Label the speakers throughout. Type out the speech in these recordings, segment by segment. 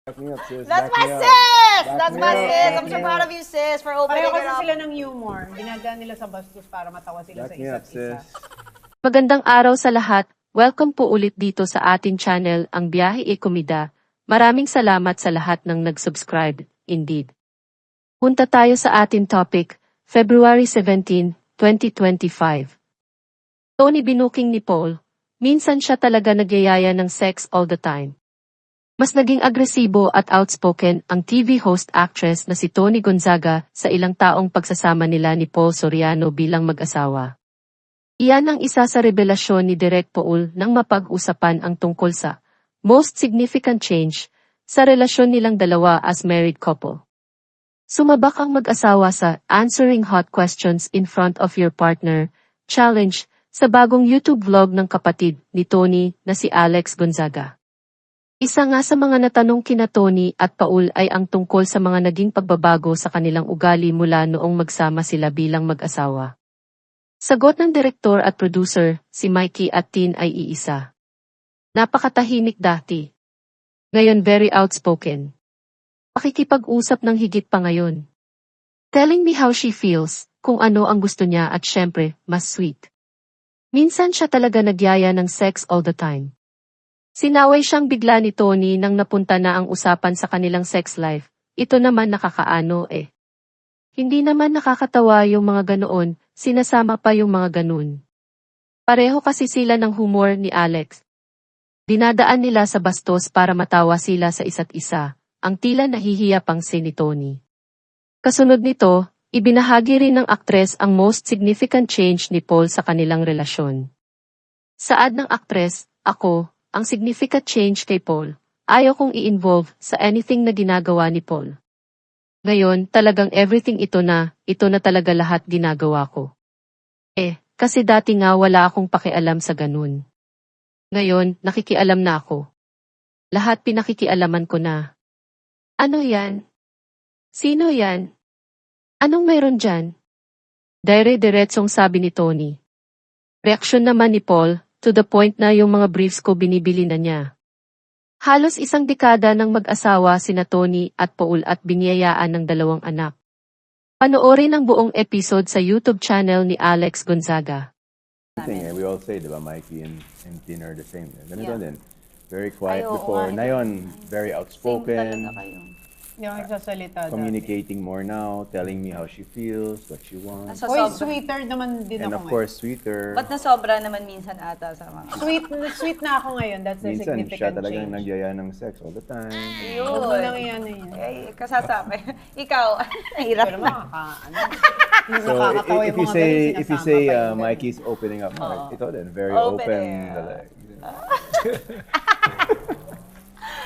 Speaker 1: Back me up, sis.
Speaker 2: That's
Speaker 1: Back
Speaker 2: my
Speaker 1: me up.
Speaker 2: sis!
Speaker 1: Back
Speaker 2: That's
Speaker 1: me
Speaker 2: my
Speaker 1: up.
Speaker 2: sis!
Speaker 1: Back
Speaker 2: I'm so
Speaker 1: me
Speaker 2: proud
Speaker 1: up.
Speaker 2: of you, sis, for opening
Speaker 3: Pareho
Speaker 2: it
Speaker 3: kasi
Speaker 2: up.
Speaker 3: sila ng humor. Dinadaan nila sa bastos para matawa sila
Speaker 1: Back
Speaker 3: sa
Speaker 1: me up,
Speaker 3: isa't isa.
Speaker 1: sis.
Speaker 4: Magandang araw sa lahat. Welcome po ulit dito sa ating channel, Ang Biyahe e Komida. Maraming salamat sa lahat ng nag-subscribe. Indeed. Punta tayo sa ating topic, February 17, 2025. Tony binuking ni Paul. Minsan siya talaga nagyayaya ng sex all the time. Mas naging agresibo at outspoken ang TV host actress na si Tony Gonzaga sa ilang taong pagsasama nila ni Paul Soriano bilang mag-asawa. Iyan ang isa sa revelasyon ni Direk Paul nang mapag-usapan ang tungkol sa most significant change sa relasyon nilang dalawa as married couple. Sumabak ang mag-asawa sa Answering Hot Questions in Front of Your Partner challenge sa bagong YouTube vlog ng kapatid ni Tony na si Alex Gonzaga. Isa nga sa mga natanong kina Tony at Paul ay ang tungkol sa mga naging pagbabago sa kanilang ugali mula noong magsama sila bilang mag-asawa. Sagot ng direktor at producer, si Mikey at Tin ay iisa. Napakatahimik dati. Ngayon very outspoken. Pakikipag-usap ng higit pa ngayon. Telling me how she feels, kung ano ang gusto niya at syempre, mas sweet. Minsan siya talaga nagyaya ng sex all the time. Sinaway siyang bigla ni Tony nang napunta na ang usapan sa kanilang sex life. Ito naman nakakaano eh. Hindi naman nakakatawa yung mga ganoon, sinasama pa yung mga ganun. Pareho kasi sila ng humor ni Alex. Dinadaan nila sa bastos para matawa sila sa isa't isa, ang tila nahihiya pang si ni Tony. Kasunod nito, ibinahagi rin ng aktres ang most significant change ni Paul sa kanilang relasyon. Saad ng aktres, ako, ang significant change kay Paul, ayaw kong i-involve sa anything na ginagawa ni Paul. Ngayon, talagang everything ito na talaga lahat ginagawa ko. Kasi dati nga wala akong pakialam sa ganun. Ngayon, nakikialam na ako. Lahat pinakikialaman ko na. Ano yan? Sino yan? Anong mayroon dyan? Dire-diretsong sabi ni Tony. Reaksyon naman ni Paul, to the point na yung mga briefs ko binibili na niya. Halos isang dekada ng mag-asawa sina Tony at Paul at biniyayaan ng dalawang anak. Panoorin ang buong episode sa YouTube channel ni Alex Gonzaga.
Speaker 1: We all say, diba, Mikey and Tin are the same. Ganito
Speaker 2: Yeah.
Speaker 1: din. Very quiet
Speaker 2: Ay, oo
Speaker 1: before.
Speaker 2: nga.
Speaker 1: Ngayon, very
Speaker 2: Same
Speaker 1: outspoken.
Speaker 2: talaga kayo.
Speaker 3: Hindi ako nagsasalita dati.
Speaker 1: Communicating more now, telling me how she feels, what she wants.
Speaker 3: Uy, sweeter naman din
Speaker 1: And
Speaker 3: ako
Speaker 1: of
Speaker 3: ngayon.
Speaker 1: course, sweeter.
Speaker 2: Ba't nasobra naman minsan ata sa mga...
Speaker 3: Sweet na ako ngayon. That's the
Speaker 1: Minsan, siya
Speaker 3: significant
Speaker 1: talagang
Speaker 3: change.
Speaker 1: nagyaya ng sex all the time.
Speaker 3: Huwag mo lang iyan na yan.
Speaker 2: Ay, kasasabi. Ikaw, hirap
Speaker 3: Pero
Speaker 2: na.
Speaker 3: Hindi
Speaker 1: So,
Speaker 3: nakakatawa
Speaker 1: if
Speaker 3: yung
Speaker 1: you
Speaker 3: mga
Speaker 1: say,
Speaker 3: ganun,
Speaker 1: if you
Speaker 3: sinasama
Speaker 1: say
Speaker 3: pa yung ganun.
Speaker 1: Mikey's opening up, ito din, very
Speaker 2: Open
Speaker 1: open.
Speaker 2: air.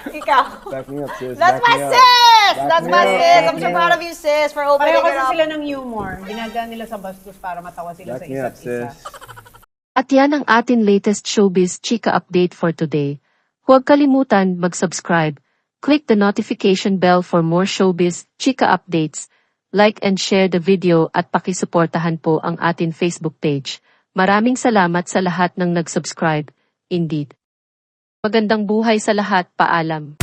Speaker 2: Ikaw.
Speaker 1: Back me up, sis.
Speaker 2: That's
Speaker 1: Back
Speaker 2: my
Speaker 1: me up.
Speaker 2: sis!
Speaker 1: Back
Speaker 2: That's
Speaker 1: me
Speaker 2: my
Speaker 1: up.
Speaker 2: sis!
Speaker 1: Back
Speaker 2: I'm so
Speaker 1: me
Speaker 2: proud
Speaker 1: up.
Speaker 2: of you, sis, for opening
Speaker 3: Pareho
Speaker 2: it
Speaker 3: kasi
Speaker 2: up.
Speaker 3: sila ng humor. Dinadaan nila sa bastos para matawa sila
Speaker 1: Back
Speaker 3: sa
Speaker 1: me up,
Speaker 3: isa't isa.
Speaker 1: sis.
Speaker 4: At yan ang ating latest showbiz chika update for today. Huwag kalimutan mag-subscribe. Click the notification bell for more showbiz chika updates. Like and share the video at pakisuportahan po ang ating Facebook page. Maraming salamat sa lahat ng nag-subscribe. Indeed. Magandang buhay sa lahat. Paalam.